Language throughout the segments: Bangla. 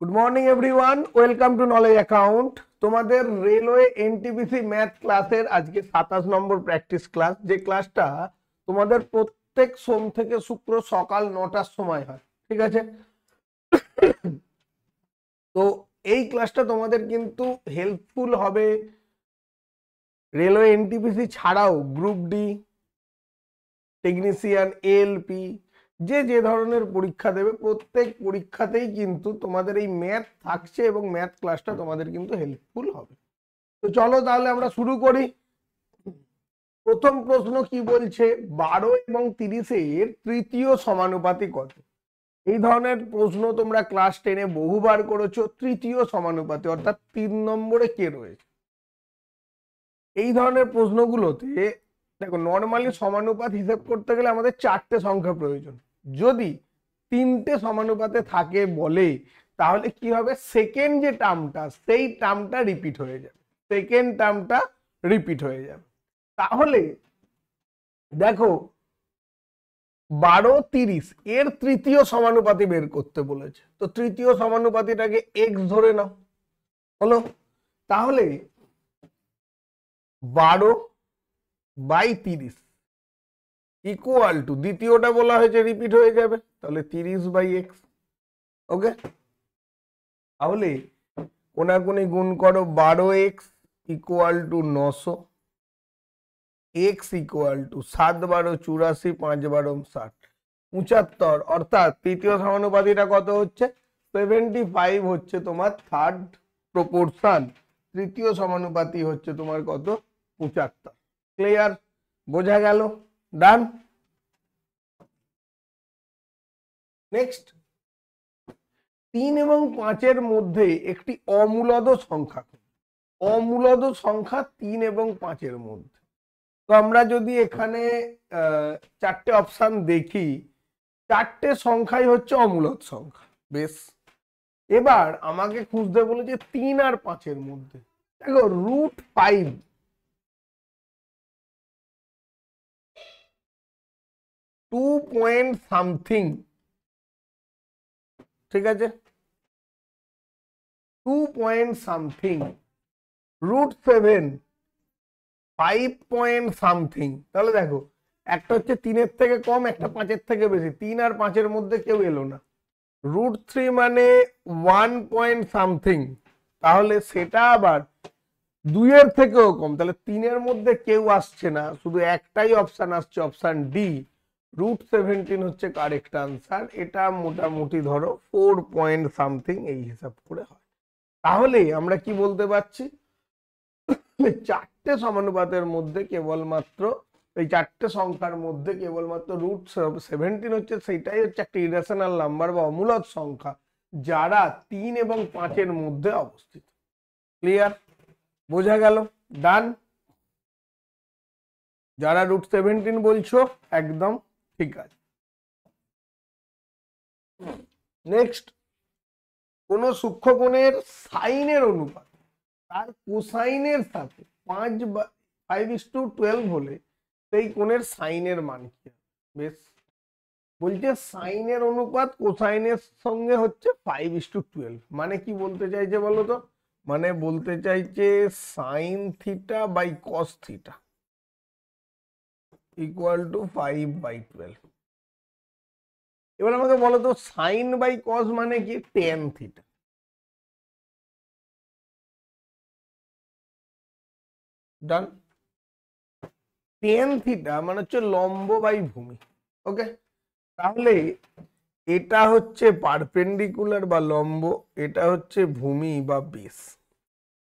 Good morning everyone, welcome to knowledge account. তোমাদের রেলওয়ে এনটিপিসি ম্যাথ ক্লাসের আজকে 27 নম্বর প্র্যাকটিস ক্লাস, যে ক্লাসটা তোমাদের প্রত্যেক সোম থেকে শুক্র সকাল 9টার সময় হয়। ঠিক আছে, তো এই ক্লাসটা তোমাদের কিন্তু হেল্পফুল হবে রেলওয়ে এনটিপিসি ছাড়াও গ্রুপ ডি, টেকনিশিয়ান, এএলপি, যে ধরনের পরীক্ষা দেবে প্রত্যেক পরীক্ষাতেই কিন্তু তোমাদের এই ম্যাথ থাকছে এবং ম্যাথ ক্লাসটা তোমাদের কিন্তু হেল্পফুল হবে। তো চলো তাহলে আমরা শুরু করি। প্রথম প্রশ্ন কি বলছে, 12 এবং 30-এর তৃতীয় সমানুপাতি কত? এই ধরনের প্রশ্ন তোমরা ক্লাস 10-এ বহুবার করেছো। তৃতীয় সমানুপাতি অর্থাৎ 3 নম্বরে কে রয়েছে? এই ধরনের প্রশ্নগুলোতে দেখো, নর্মালি সমানুপাত হিসেব করতে গেলে আমাদের 4টে সংখ্যা প্রয়োজন। যদি 3টে সমানুপাতে থাকে বলে, তাহলে কি হবে, সেকেন্ড যে টার্মটা সেই টার্মটা রিপিট হয়ে যাবে, সেকেন্ড টার্মটা রিপিট হয়ে যাবে। তাহলে দেখো 12, 30 এর তৃতীয় সমানুপাতি বের করতে বলেছে, তো তৃতীয় সমানুপাতিটাকে এক্স ধরে নাও। হলো, তাহলে 12/30 ইকুয়াল টু, দ্বিতীয়টা বলা হয়েছে রিপিট হয়ে যাবে, তাহলে 30/x। ওকে, তাহলে কোনাকুনি গুণ করো, 12x equal to 900, x equal to 7×12 84, 5×12 60, 75। অর্থাৎ তৃতীয় সমানুপাতিটা কত হচ্ছে? 75 হচ্ছে তোমার থার্ড প্রপোর্শন। তৃতীয় সমানুপাতি হচ্ছে তোমার কত? 75। ক্লিয়ার? বোঝা গেল? ডান। নেক্সট, 3 এবং 5-এর মধ্যে একটি অমূলদ সংখ্যা। অমূলদ সংখ্যা 3 এবং 5-এর মধ্যে। তো আমরা যদি এখানে 4টে অপশন দেখি, 4টে সংখ্যাই হচ্ছে অমূলদ সংখ্যা। বেশ, এবার আমাকে খুঁজতে বলেছে 3 আর 5-এর মধ্যে। দেখো √5 2 পয়েন্ট সামথিং, ঠিক আছে, 2 পয়েন্ট সামথিং, √7 5 পয়েন্ট সামথিং। তাহলে দেখো, একটা হচ্ছে 3-এর থেকে কম, একটা 5-এর থেকে বেশি। 3 আর 5-এর মধ্যে কেউ এলো না। √3 মানে 1 পয়েন্ট সামথিং, তাহলে সেটা আবার 2-এর থেকেও কম, তাহলে 3-এর মধ্যে কেউ আসছে না, শুধু একটাই অপশন আসছে, অপশন ডি, √17 হচ্ছে কারেক্ট আনসার। এটা মোটামুটি ধরো 4 পয়েন্ট সামথিং এই হিসাব করে হয়। তাহলে আমরা কি বলতে পারছি, 4টে সমানুপাতের মধ্যে কেবলমাত্র, এই 4টে সংখ্যার মধ্যে কেবলমাত্র √17 হচ্ছে, সেটাই হচ্ছে একটা ইরেশনাল নাম্বার বা অমূলদ সংখ্যা, যারা 3 এবং 5-এর মধ্যে অবস্থিত। ক্লিয়ার? বোঝা গেল? ডান। যারা √17 বলছো একদম ঠিক আছে। নেক্সট, কোন সূক্ষ্মকোণের সাইনের অনুপাত তার কোসাইনের সাথে 5:12 হলে সেই কোণের সাইনের মান কি? বেশ, বলছে সাইনের অনুপাত কোসাইনের সঙ্গে হচ্ছে 5:12। মানে কি বলতে চাইছে বলো তো? মানে বলতে চাইছে sine theta by cos theta equal to 5/12। এবার আমাকে বলো তো, সাইন বাই কস মানে কি? Tan theta. Done. Tan theta মানে হচ্ছে লম্ব বাই ভূমি। ওকে, তাহলে এটা হচ্ছে পারপেন্ডিকুলার বা লম্ব, এটা হচ্ছে ভূমি বা বেস।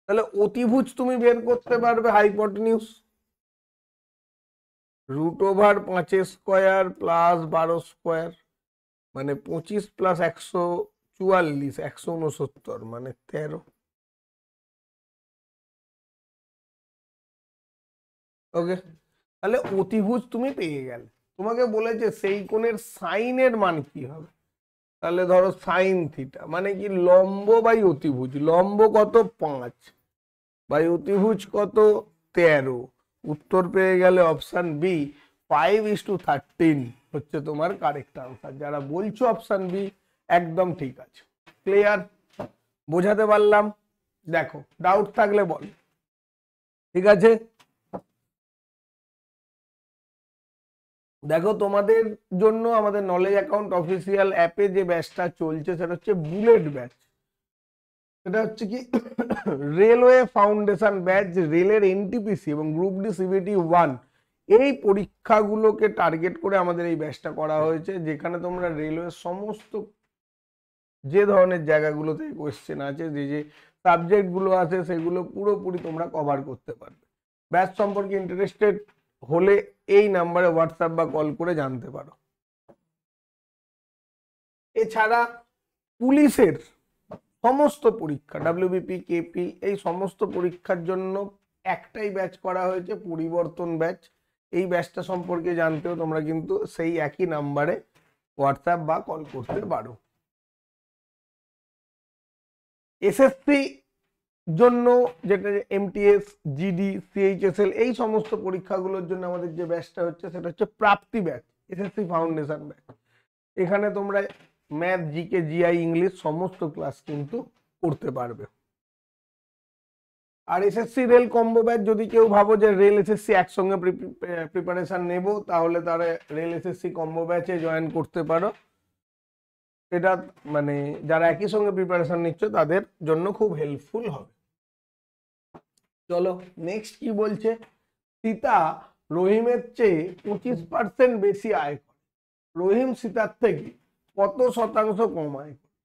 তাহলে অতিভুজ তুমি বের করতে পারবে হাইপোটেনিউস, √5 প্লাস 12 মানে 25 প্লাস 144 169 মানে 13। ওকে, তাহলে অতিভুজ তুমি পেয়ে গেলে। তোমাকে বলেছে সেই কোণের সাইনের মান কি হবে, তাহলে ধরো সাইন থিটা মানে কি? লম্ব বাই অতিভুজ। লম্ব কত? 5 বাই অতিভুজ কত? 13। উত্তর পেয়ে গেলে অপশন বি, 5:13 হচ্ছে তোমার কারেক্ট আনসার। যারা বলছো অপশন বি একদম ঠিক আছে। ক্লিয়ার? বোঝাতে পারলাম? দেখো ডাউট থাকলে বল। ঠিক আছে, দেখো তোমাদের জন্য আমাদের নলেজ অ্যাকাউন্ট অফিসিয়াল অ্যাপে যে ব্যাচটা চলছে সেটা হচ্ছে বুলেট ব্যাচ। সেটা হচ্ছে কি রেলওয়ে ফাউন্ডেশন ব্যাচ, রেলের এনটিপিসি এবং গ্রুপ ডি সিবিটি 1 এই পরীক্ষাগুলোকে টার্গেট করে আমাদের এই ব্যাচটা করা হয়েছে, যেখানে তোমরা রেলওয়ে সমস্ত যে ধরনের জায়গাগুলোতে কোয়েশ্চেন আছে, যে যে সাবজেক্টগুলো আছে সেগুলো পুরোপুরি তোমরা কভার করতে পারবে। ব্যাচ সম্পর্কে ইন্টারেস্টেড হলে এই নাম্বারে হোয়াটসঅ্যাপ বা কল করে জানতে পারো। এছাড়া পুলিশের সমস্ত পরীক্ষা ডাব্লিউবিপি, কেপি, এই সমস্ত পরীক্ষার জন্য একটাই ব্যাচ করা হয়েছে, পরিবর্তন ব্যাচ। এই ব্যাচটা সম্পর্কে জানতেও তোমরা কিন্তু সেই একই নাম্বারে হোয়াটসঅ্যাপ বা কল করতে পারো। এসএসসি জন্য যেটা এমটিএস, জিডি, সিএইচএসএল এই সমস্ত পরীক্ষাগুলোর জন্য আমাদের যে ব্যাচটা হচ্ছে সেটা হচ্ছে প্রাপ্তি ব্যাচ, এসএসসি ফাউন্ডেশন ব্যাচ। এখানে তোমরা ম্যাথ, জিকে, জিআই, ইংলিশ সমস্ত ক্লাস কিন্তু করতে পারবে। আর এসএসসি রেল কম্বো ব্যাচ, যদি কেউ ভাবো যে রেল এসএসসি একসঙ্গে প্রিপারেশন নেব, তাহলে তারা রেল এসএসসি কম্বো ব্যাচে জয়েন করতে পারো। এটা মানে যারা একই সঙ্গে প্রিপারেশন নিচ্ছ তাদের জন্য খুব হেল্পফুল হবে। চলো নেক্সট কি বলছে, সীতা রহিমের চেয়ে 25% বেশি আয় করে, রহিম সীতার থেকে কত শতাংশ কম আয় করে?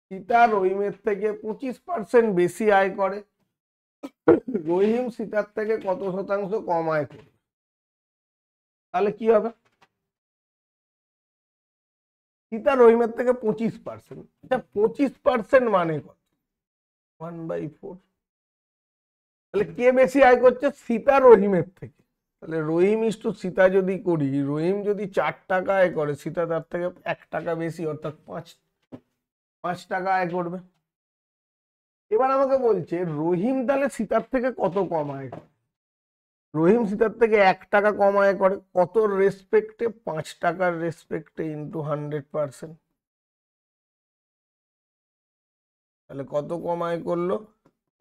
সীতা রহিমের থেকে 25% বেশি আয় করে, রহিম সীতার থেকে কত শতাংশ কম আয় করে? তাহলে কি হবে? সীতা রহিমের থেকে 25%, এটা 25% মানে কত? 1/4। তাহলে কে বেশি আয় করছে? সীতা রহিমের থেকে। তাহলে রহিম ইস্টু সীতা যদি করি, রহিম যদি 4 টাকা আয় করে, সীতা তার থেকে 1 টাকা বেশি, অর্থাৎ 5 টাকা আয় করবে। এবার আমাকে বলছে রহিম তাহলে সীতার থেকে কত কম আয় করে? রহিম সীতার থেকে 1 টাকা কম আয় করে, কত রেসপেক্টে? 5 টাকার রেসপেক্টে ইন্টু 100%। তাহলে কত কম আয় করলো?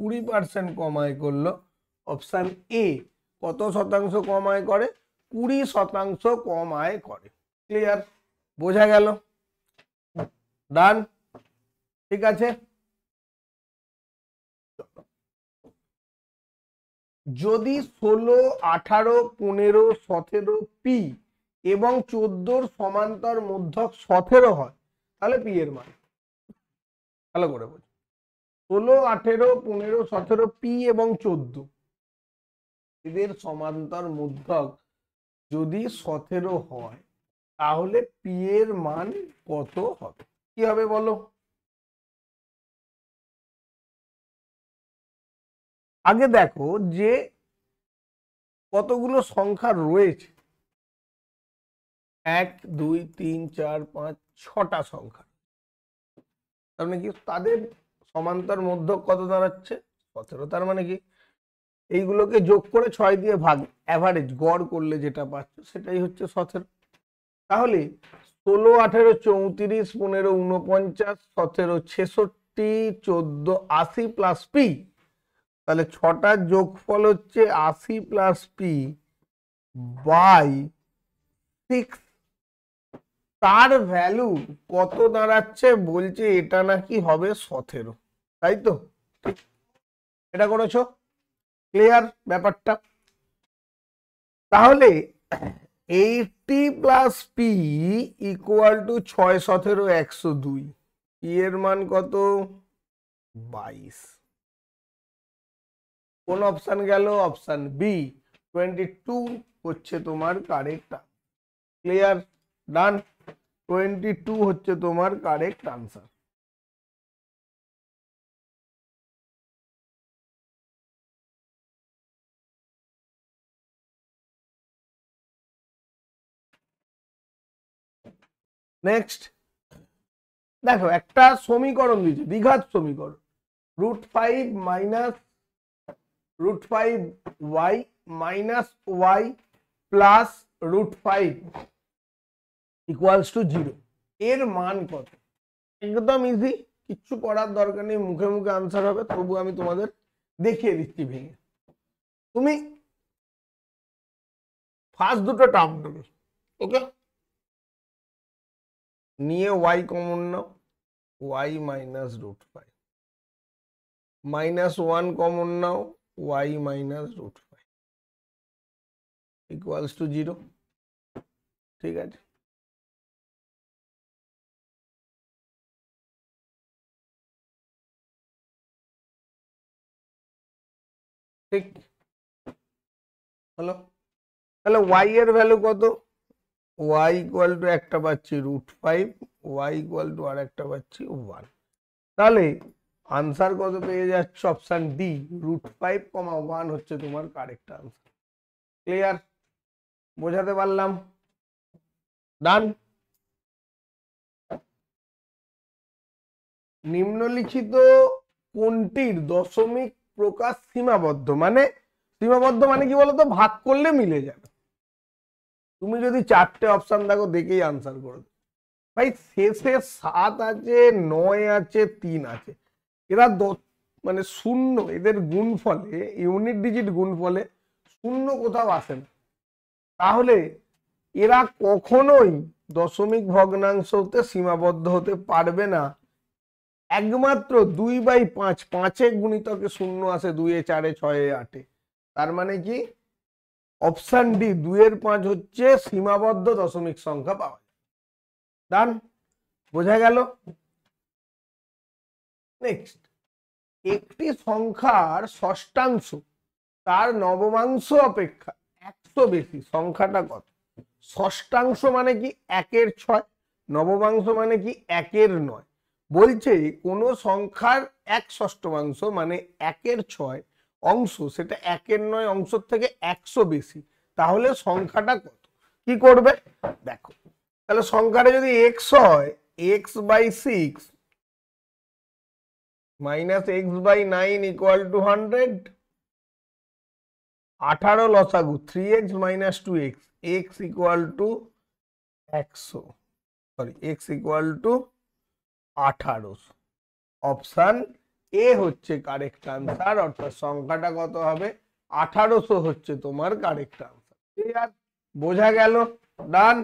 20% কম আয় করলো। অপশান এ কত শতাংশ কম আয় করে? 20% কম আয় করে। ক্লিয়ার? বোঝা গেল? ডান? ঠিক আছে, যদি 16, 18, 15, 17 পি এবং 14 সমান্তর মধ্যক 17 হয়, তাহলে পি এর মান। ভালো করে বল। 16, 18, 15, 17 পি এবং 14 এদের সমান্তর মধ্যক যদি 17 হয়, তাহলে পি এর মান কত হবে? কি হবে বলো? আগে দেখো যে কতগুলো সংখ্যা রয়েছে, 1, 2, 3, 4, 5, 6টা সংখ্যা। তার মানে কি তাদের সমান্তর মধ্যক কত দাঁড়াচ্ছে? 17। তার মানে কি এইগুলোকে যোগ করে 6 দিয়ে ভাগ, অ্যাভারেজ গড় করলে যেটা পাচ্ছ সেটাই হচ্ছে 17। তাহলে 16, 18, 34, 15, 49, 17, 66, 14, 80 প্লাস পি। তাহলে 6টার যোগফল হচ্ছে 80 প্লাস পি বাই 6। তার ভ্যালু কত দাঁড়াচ্ছে? বলছে এটা নাকি হবে 17, তাই তো? ঠিক, এটা করেছো? ক্লিয়ার ব্যাপারটা? তাহলে 80 plus P equal to 6, 17, 102। P এর মান কত? 22। কোন অপশন গেল? অপশন বি 22 হচ্ছে তোমার কারেক্ট। ক্লিয়ার? ডান? 22 হচ্ছে তোমার কারেক্ট আনসার। নেক্সট দেখো একটা সমীকরণ দিয়েছে, দ্বিঘাত সমীকরণ। √5 minus √5y minus y plus √5 equals to 0। এর মান কত? একদম ইজি, কিচ্ছু করার দরকার নেই, মুখে মুখে আনসার হবে, তবু আমি তোমাদের দেখিয়ে দিচ্ছি ভেঙে। তুমি ফার্স্ট দুটো টার্ম নেবে, ওকে, নিয়ে Y common now, Y minus root five, -1 common now, Y minus root five equals to 0। ঠিক আছে, ঠিক হলো। তাহলে ওয়াই এর ভ্যালু কত? ওয়াই ইকুয়াল টু একটা পাচ্ছি √5, ওয়াই ইকুয়াল টু আর একটা পাচ্ছি 1। তাহলে আনসার কত পেয়ে যাচ্ছে? অপশন ডি, √5, 1 হচ্ছে তোমার কারেক্ট আনসার। ক্লিয়ার? বোঝাতে পারলাম? ডান। নিম্নলিখিত কোনটির দশমিক প্রকাশ সীমাবদ্ধ? মানে সীমাবদ্ধ মানে কি বলতো? ভাগ করলে মিলে যাবে। তুমি যদি 4টে অপশন দেখো দেখেই আনসার করে দেবে। ভাই শেষে 7 আছে, 9 আছে, 3 আছে, এরা মানে শূন্য, এদের গুণফলে, ইউনিট ডিজিট গুণফলে শূন্য কোথাও আসে না। তাহলে এরা কখনোই দশমিক ভগ্নাংশ হতে সীমাবদ্ধ হতে পারবে না। একমাত্র 2/5, 5 গুণিতকে শূন্য আসে, 2 4 6 8। তার মানে কি অপশন ডি 2/5 হচ্ছে সীমাবদ্ধ দশমিক সংখ্যা পাওয়া যায়। ডান, বোঝা গেল? নেক্সট, একটি সংখ্যার ষষ্ঠাংশ তার নবমাংশ অপেক্ষা 100 বেশি, সংখ্যাটা কত? ষষ্ঠাংশ মানে কি 1/6, নবমাংশ মানে কি 1/9। বলছে কোন সংখ্যার 1/6 মানে 1/6 অংশ, সেটা 1/9 অংশ থেকে 100 বেশি, তাহলে সংখ্যাটা কত? কি করবে দেখো, তাহলে সংখ্যাটা যদি x হয়, x/6 -x/9 ইকুয়াল টু 100, 18 লসাগু 3x - 2x, x equal to 100, sorry x equal to 1800। Option A হচ্ছে কারেক্ট আনসার, অর্থাৎ সংখ্যাটা কত হবে? 1800 হচ্ছে তোমার কারেক্ট আনসার। ক্লিয়ার? বোঝা গেল? ডান।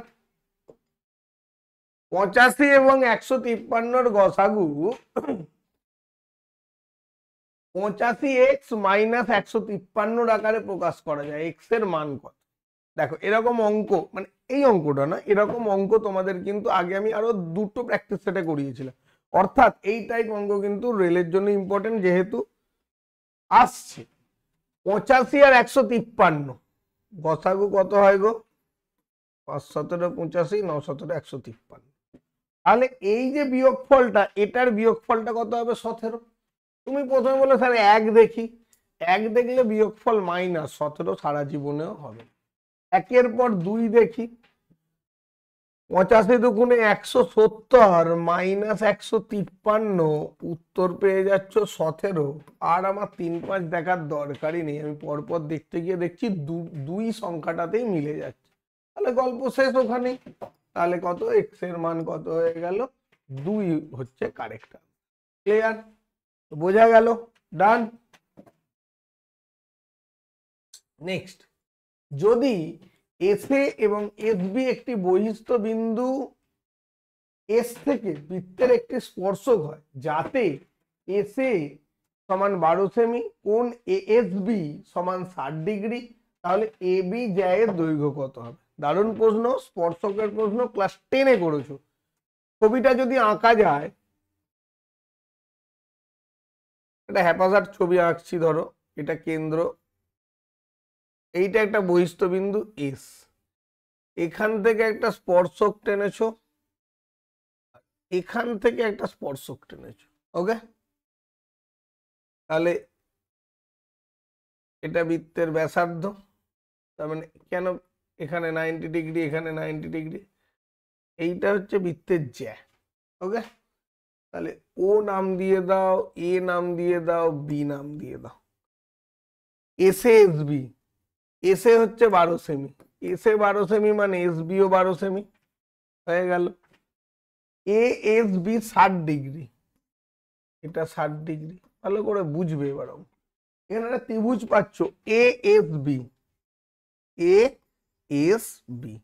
85 এবং 153 গসাগু 85x - 153 আকারে প্রকাশ করা যায়। x এর মান কত? দেখো এরকম অঙ্ক, মানে এই অঙ্কটা না, এরকম অঙ্ক তোমাদের কিন্তু আগে আমি আরো দুটো প্র্যাকটিস সেটে করিয়েছিলাম। অর্থাৎ এই টাইপ অঙ্ক কিন্তু রেলের জন্য ইম্পর্টেন্ট, যেহেতু আসছে। 85 আর 153 গসাগু কত হয় গো? 5 17 85, 9 17 153। তাহলে এই যে বিয়োগফলটা, এটার বিয়োগফলটা কত হবে? 17। তুমি প্রথমে বলে স্যার 1 দেখি, 1 দেখলে বিয়োগফল -17 সারা জীবনেও হবে। 1-এর পর 2 দেখি, 85 দুগুণে 170 -153, উত্তর পেয়ে যাচ্ছ 17। আর আমার 3 5 দেখার দরকারই নেই, আমি পরপর দেখতে গিয়ে দেখছি 2 সংখ্যাটাতেই মিলে যাচ্ছে, তাহলে গল্প শেষ ওখানে। তাহলে কত? x এর মান কত হয়ে গেল? 2 হচ্ছে কারেক্ট। ক্লিয়ার? বোঝা গেল? ডান। নেক্সট, যদি এসএ এবং এসবি একটি বহিস্থ বিন্দু এস থেকে বৃত্তের একটি স্পর্শক হয়, যাতে এসএ সমান 12 সেমি, কোণ এএসবি সমান 60 ডিগ্রি, তাহলে এবি জ্যায়ের দৈর্ঘ্য কত হবে? দারুণ প্রশ্ন, স্পর্শকের প্রশ্ন, ক্লাস 10-এ করেছো। ছবিটা যদি আঁকা যায়, এটা হ্যাপাজার্ড ছবি আঁকছি, ধরো এটা কেন্দ্র, এইটা একটা বহিস্থ বিন্দু এস, এখান থেকে একটা স্পর্শক টেনেছো, এখান থেকে একটা স্পর্শক টেনেছো, ওকে? তাহলে এটা বৃত্তের ব্যাসার্ধ, তার মানে কেন এখানে 90 ডিগ্রি, এখানে 90 ডিগ্রি, এইটা হচ্ছে বৃত্তের জ্যা, ওকে? তাহলে ও নাম দিয়ে দাও, এ নাম দিয়ে দাও, বি নাম দিয়ে দাও। এসএ এসবি, এসএ হচ্ছে 12 সেমি, এসএ 12 সেমি মানে এসবিও 12 সেমি হয়ে গেল। এ এসবি 60 ডিগ্রি, এটা 60 ডিগ্রি, ভালো করে বুঝবে এবার। এখানে একটা ত্রিভুজ পাচ্ছ A S B, A S B.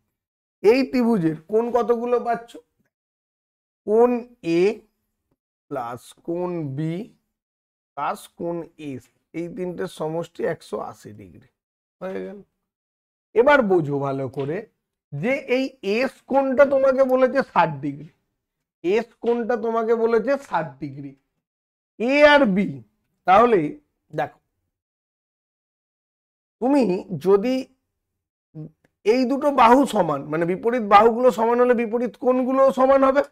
এই ত্রিভুজের কোণ কতগুলো পাচ্ছ? কোণ এ প্লাস কোণ বি প্লাস কোণ এস, এই তিনটের সমষ্টি 180 ডিগ্রি হয়ে গেল। এবার বোঝো ভালো করে যে এই এস কোণটা তোমাকে বলেছে 60 ডিগ্রি, এস কোণটা তোমাকে বলেছে 60 ডিগ্রি, এ আর বি। তাহলে দেখো, তুমি যদি এই দুটো বাহু সমান, মানে বিপরীত বাহুগুলো সমান হলে বিপরীত কোণগুলো সমান হবে,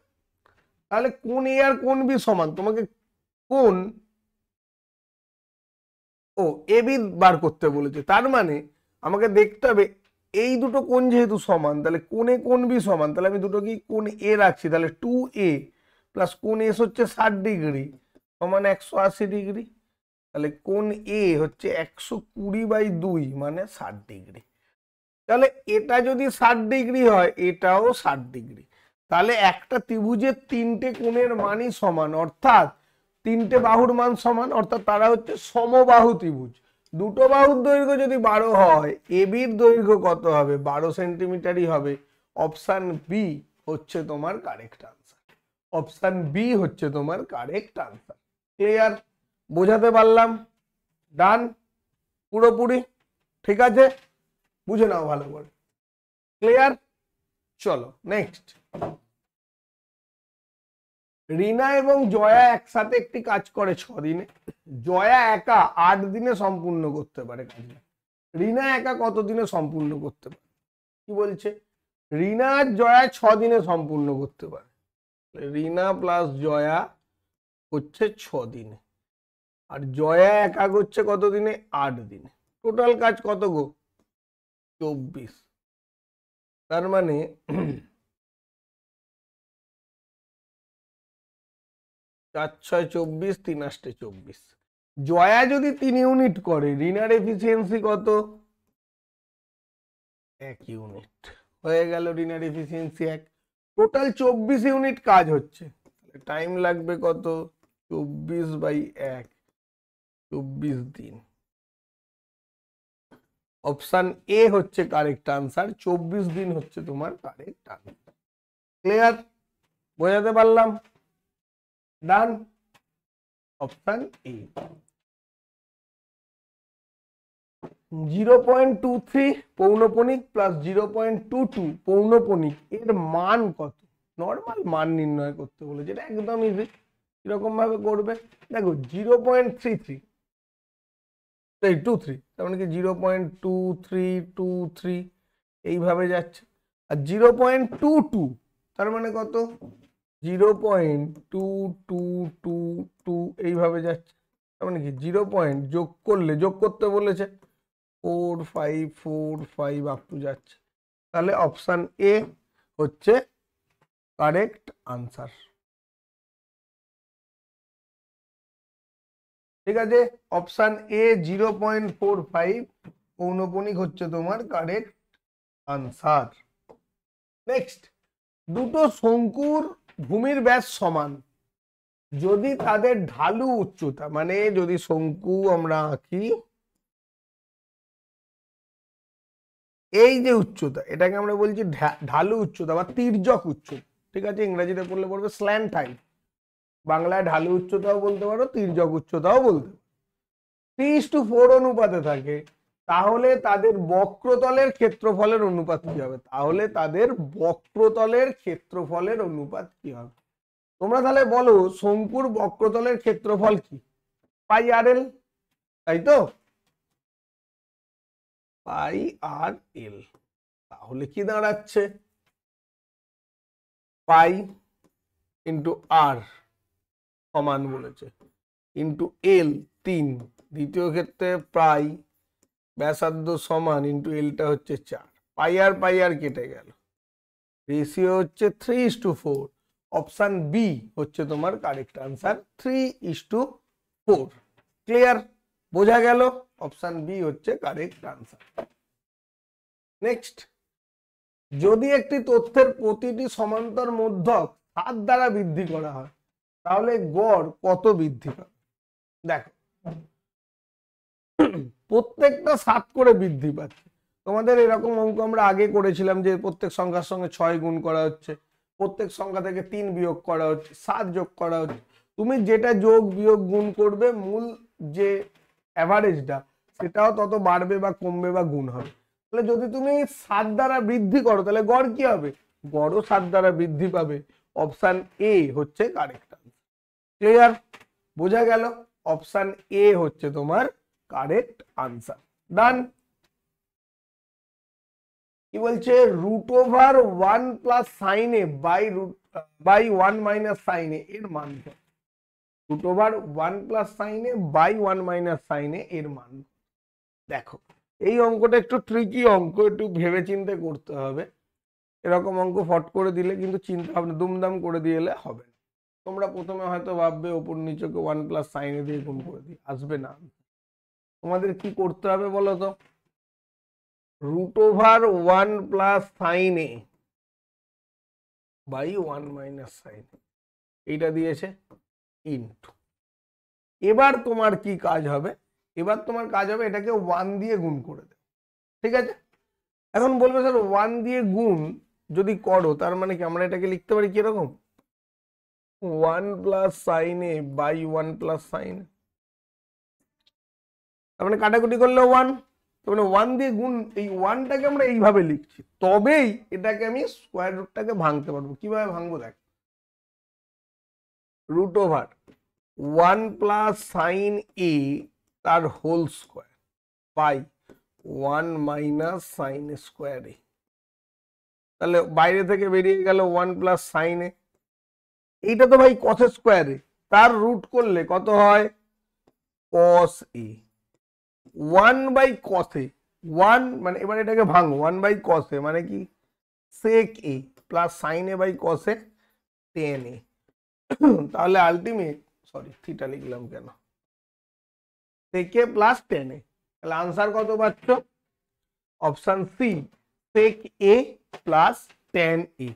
তাহলে কোণ এ আর কোণ বি সমান, তোমাকে কোণ ও এ বি বার করতে বলেছে। তার মানে আমাকে দেখতে হবে এই দুটো কোণ যেহেতু সমান, তাহলে কোণ এ কোণ বি সমান, তাহলে আমি দুটো কি কোণ এ রাখছি, তাহলে 2a প্লাস কোণ এস হচ্ছে 60 ডিগ্রি সমান 180 ডিগ্রি, তাহলে কোণ এ হচ্ছে 120/2 মানে 60 ডিগ্রি। তাহলে এটা যদি 60 ডিগ্রি হয়, এটাও 60 ডিগ্রি, তাহলে একটা ত্রিভুজের তিনটে কোণের মানই সমান, অর্থাৎ তিনটে বাহুর মান সমান, অর্থাৎ তারা হচ্ছে সমবাহু ত্রিভুজ। দুটো বাহুর দৈর্ঘ্য যদি 12 হয়, এ বির দৈর্ঘ্য কত হবে? 12 সেন্টিমিটারই হবে। অপশান বি হচ্ছে তোমার কারেক্ট আনসার, অপশান বি হচ্ছে তোমার কারেক্ট আনসার। ক্লিয়ার? বোঝাতে পারলাম? ডান পুরোপুরি? ঠিক আছে, বুঝে নাও ভালো করে। ক্লিয়ার? চলো নেক্সট। রিনা এবং জয়া একসাথে একটি কাজ করে 6 দিনে, জয়া একা 8 দিনে সম্পূর্ণ করতে পারে কাজটা। রিনা একা কত দিনে সম্পূর্ণ করতে পারে? কি বলছে? রিনা আর জয়া 6 দিনে সম্পূর্ণ করতে পারে। রিনা প্লাস জয়া হচ্ছে 6 দিনে, আর জয়া একা করছে কত দিনে? 8 দিনে। টোটাল কাজ কত গো? 24। তার মানে 4 6 24, 3 8 24। জয়া যদি 3 ইউনিট করে, রিনার এফিসিয়েন্সি কত? 1 ইউনিট হয়ে গেল, রিনার এফিসিয়েন্সি 1। টোটাল 24 ইউনিট কাজ হচ্ছে, টাইম লাগবে কত? 24/1, 24 দিন। অপশন এ হচ্ছে কারেক্ট আনসার, 24 দিন হচ্ছে তোমার কারেক্ট আনসার। ক্লিয়ার? বোঝাতে পারলাম? ডান, অপশন এ। 0.23 পৌনঃপুনিক প্লাস 0.22 পৌনঃপুনিক এর মান কত? নর্মাল মান নির্ণয় করতে বলে, যেটা একদম ইজি। কিরকম ভাবে করবে দেখো, 0.33 23, তার মানে কি 0.2323 এইভাবে যাচ্ছে, আর 0.22 তার মানে কত? 0.2222 এইভাবে যাচ্ছে, তার মানে কি 0 পয়েন্ট যোগ করলে, যোগ করতে বলেছে 4 5 4 5 আপ টু যাচ্ছে, তাহলে অপশন এ হচ্ছে কারেক্ট আনসার। ঠিক আছে, অপশন এ 0.45 পৌনঃপুনিক হচ্ছে তোমার কারেক্ট আনসার। নেক্সট, দুটো শঙ্কুর ভূমির ব্যাস সমান যদি তাদের ঢালু উচ্চতা, মানে যদি শঙ্কু আমরা আঁকি, এই যে উচ্চতা, এটাকে আমরা বলছি ঢালু উচ্চতা বা তির্যক উচ্চতা। ঠিক আছে, ইংরেজিতে পড়লে পড়বে স্ল্যান্ট হাইট, বাংলায় ঢালু উচ্চতাও বলতে পারো, তির্যক উচ্চতাও বলতে পারো। 3:4 অনুপাতে থাকে, তাহলে তাদের বক্রতলের ক্ষেত্রফলের অনুপাত কি হবে? তাহলে তাদের বক্রতলের ক্ষেত্রফলের অনুপাত কি হবে? তোমরা তাহলে বলো, শঙ্কুর বক্রতলের ক্ষেত্রফল কি? পাই আর এল, তাই তো? পাই আর এল, তাহলে কি দাঁড়াচ্ছে? পাই ইন্টু আর সমান বলেছে, ইন্টু এল 3, দ্বিতীয় ক্ষেত্রে পাই ব্যাসার্ধ সমান ইন্টু এলটা হচ্ছে 4, পাই আর কেটে গেল, রেশিও হচ্ছে 3:4। অপশন বি হচ্ছে তোমার কারেক্ট আনসার, 3:4। ক্লিয়ার? বোঝা গেল? অপশন বি হচ্ছে কারেক্ট আনসার। নেক্সট, যদি একটি তথ্যের প্রতিটি সমান্তর মধ্যক 7 দ্বারা বৃদ্ধি করা হয়, তাহলে গড় কত বৃদ্ধি পাবে? দেখো প্রত্যেকটা 7 করে বৃদ্ধি পাচ্ছে। তোমাদের এরকম অঙ্ক আমরা আগে করেছিলাম যে প্রত্যেক সংখ্যার সঙ্গে 6 গুণ করা হচ্ছে, প্রত্যেক সংখ্যা থেকে 3 বিয়োগ করা হচ্ছে, 7 যোগ করা হচ্ছে। তুমি যেটা যোগ বিয়োগ গুণ করবে মূল যে অ্যাভারেজটা সেটাও তত বাড়বে বা কমবে বা গুণ হবে। তাহলে যদি তুমি 7 দ্বারা বৃদ্ধি করো তাহলে গড় কি হবে? গড়ও 7 দ্বারা বৃদ্ধি পাবে। অপশন এ হচ্ছে কারেক্ট আনসার। ক্লিয়ার? বোঝা গেল? অপশন এ হচ্ছে তোমার কারেক্ট আনসার। ডান। কি বলছে? Root over 1 plus sine A by 1 minus sine A এর মান কত? Root over 1 plus sine A by 1 minus sine A এর মান। দেখো এই অঙ্কটা একটু ট্রিকি অঙ্ক, একটু ভেবে চিন্তে করতে হবে। এরকম অঙ্ক ফট করে দিলে কিন্তু চিন্তা ভাবনা দুমদাম করে দিলে হবে না। তোমরা প্রথমে হয়তো ভাববে ওপর নিচেকে 1 প্লাস সাইন এ দিয়ে গুণ করে দিই, আসবে না। তোমাদের কি করতে হবে বলো তো? Root over 1 plus sine A by 1 minus sine A এইটা দিয়েছে ইনটু। এবার তোমার কি কাজ হবে? এবার তোমার কাজ হবে এটাকে 1 দিয়ে গুণ করে দেবে। ঠিক আছে? এখন বলবে স্যার 1 দিয়ে গুণ যদি করো তার মানে কি আমরা এটাকে লিখতে পারি কিরকম? 1 plus sine A by 1 plus sine. তার মানে কাটাকুটি করলে 1, তার মানে 1 দিয়ে গুণ, এই 1টাকে আমরা এইভাবে লিখছি, তবেই এটাকে আমি স্কোয়ার রুটটাকে ভাঙতে পারবো। কিভাবে ভাঙবো দেখ, root over 1 plus sine A তার whole square by 1 minus sine square A. তাহলে বাইরে থেকে বেরিয়ে গেল 1 প্লাস সাইন এ, এইটা তো ভাই কস স্কোয়ারে, তার রুট করলে কত হয়? কস এ। 1 বাই কস এ, 1 মানে এবার এটাকে ভাঙো, 1 বাই কস এ মানে কি? Sec A plus sine A by cos A tan A. তাহলে আলটিমেট, সরি থিটা লিখলাম কেন, সেক এ প্লাস টেন এ। তাহলে আনসার কত পাচ্ছ? Option C, sec A plus ten A.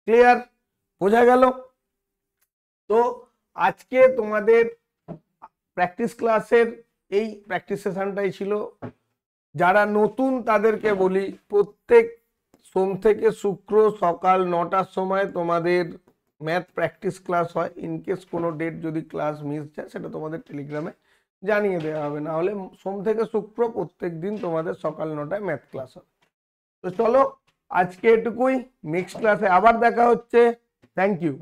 Clear? বোঝা গেল? তো আজকে তোমাদের প্র্যাকটিস ক্লাসের এই প্র্যাকটিস সেশনটাই ছিল। যারা নতুন তাদেরকে বলি, প্রত্যেক সোম থেকে শুক্র সকাল 9টার সময় তোমাদের ম্যাথ প্র্যাকটিস ক্লাস হয়। ইনকেস কোনো ডেট যদি ক্লাস মিস যায় সেটা তোমাদের টেলিগ্রামে জানিয়ে দেওয়া হবে, না হলে সোম থেকে শুক্র প্রত্যেক দিন তোমাদের সকাল 9টায় ম্যাথ ক্লাস হবে। তো চলো আজকে এটুকুই, নেক্সট ক্লাসে আবার দেখা হচ্ছে। Thank you.